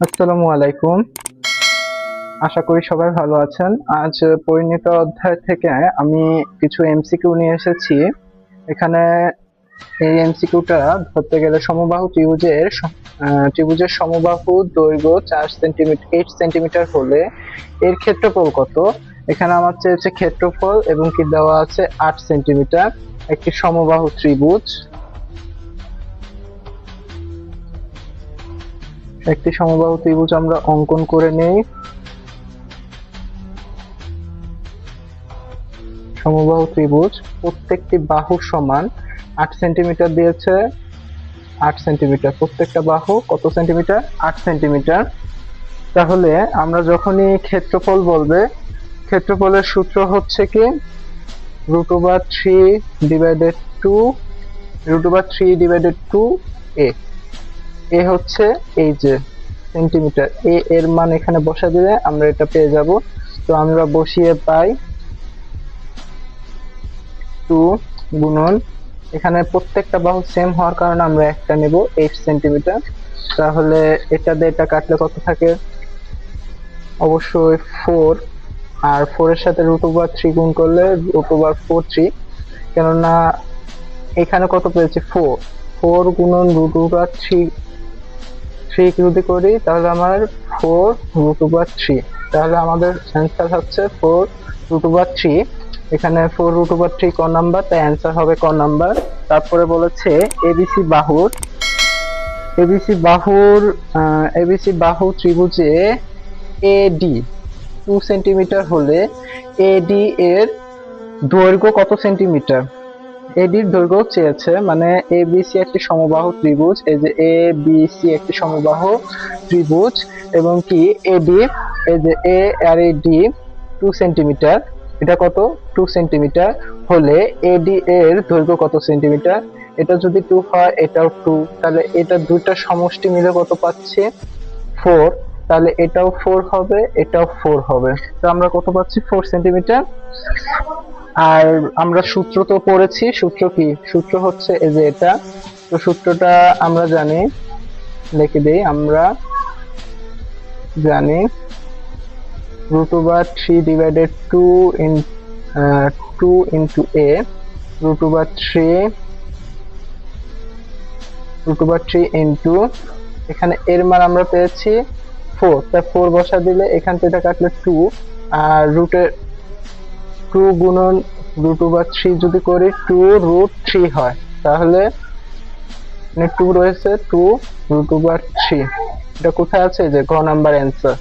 আসসালামু আলাইকুম। আশা করি সবাই ভালো আছেন। আজ পরিণত অধ্যায় থেকে আমি কিছু এমসিকিউ নিয়ে এসেছি। এখানে এই এমসিকিউটা ধরতে গেলে ত্রিভুজের সমবাহু দৈর্ঘ্য 8 সেন্টিমিটার হলে এর ক্ষেত্রফল কত। এখানে আমার চেয়েছে ক্ষেত্রফল এবং কি দেওয়া আছে 8 সেন্টিমিটার। একটি সমবাহু ত্রিভুজ আমরা অঙ্কন করে নেই। সমবাহু ত্রিভুজ প্রত্যেকটি বাহু সমান 8 সেন্টিমিটার দিয়েছে। 8 সেন্টিমিটার প্রত্যেকটা বাহু কত সেন্টিমিটার? 8 সেন্টিমিটার। তাহলে আমরা যখনই ক্ষেত্রফল বলবে, ক্ষেত্রফলের সূত্র হচ্ছে কি √3/2 এ। এ হচ্ছে এই যে সেন্টিমিটার, এর মান এখানে বসা দিলে আমরা এটা পেয়ে যাব। তো আমরা বসিয়ে পাই 2 গুণন, এখানে প্রত্যেকটা বাহু সেম হওয়ার কারণে আমরা একটা নেব 8 সেন্টিমিটার। তাহলে এটা দিয়ে এটা কাটলে কত থাকে? অবশ্যই 4, আর 4 এর সাথে √3 গুণ করলে √4/3, কেননা এখানে কত পেয়েছি 4 গুণন √3 যদি করি তাহলে আমার 4√3, তাহলে আমাদের অ্যান্সার হচ্ছে 4√3। এখানে 4√3 ক নাম্বার, তাই অ্যান্সার হবে ক নাম্বার। তারপরে বলেছে এবিসি বাহু ত্রিভুজে এডি 2 সেন্টিমিটার হলে এডি এর দৈর্ঘ্য কত সেন্টিমিটার। এডির দৈর্ঘ্য চেয়েছে, মানে এবিসি একটি সমবাহু ত্রিভুজ, এই যে এবিসি একটি সমবাহু ত্রিভুজ এবং কি এডি, এই যে এ আর এডি 2 সেন্টিমিটার, এটা কত 2 সেন্টিমিটার হলে এডি এর দৈর্ঘ্য কত সেন্টিমিটার। এটা যদি 2 হয় এটাও 2, তাহলে এটা দুইটা সমষ্টি মিলে কত পাচ্ছি 4, তাহলে এটাও 4 হবে এটাও 4 হবে। তো আমরা কত পাচ্ছি 4 সেন্টিমিটার। আর আমরা সূত্র তো পড়েছি, সূত্র কি? সূত্র হচ্ছে এই যে এটা। তো সূত্রটা আমরা জানি, লিখে দেই। আমরা জানি √3/2 into a, √3 into, এখানে এর মান আমরা পেয়েছি 4, তাই 4 বসা দিলে এখান থেকে কাটলে 2, আর রুটের 2 গুণন √3 যদি করি 2√3 হয়, তাহলে 2 রয়েছে 2√3। এটা কোথায় আছে? যে ঘ নাম্বার অ্যান্সার।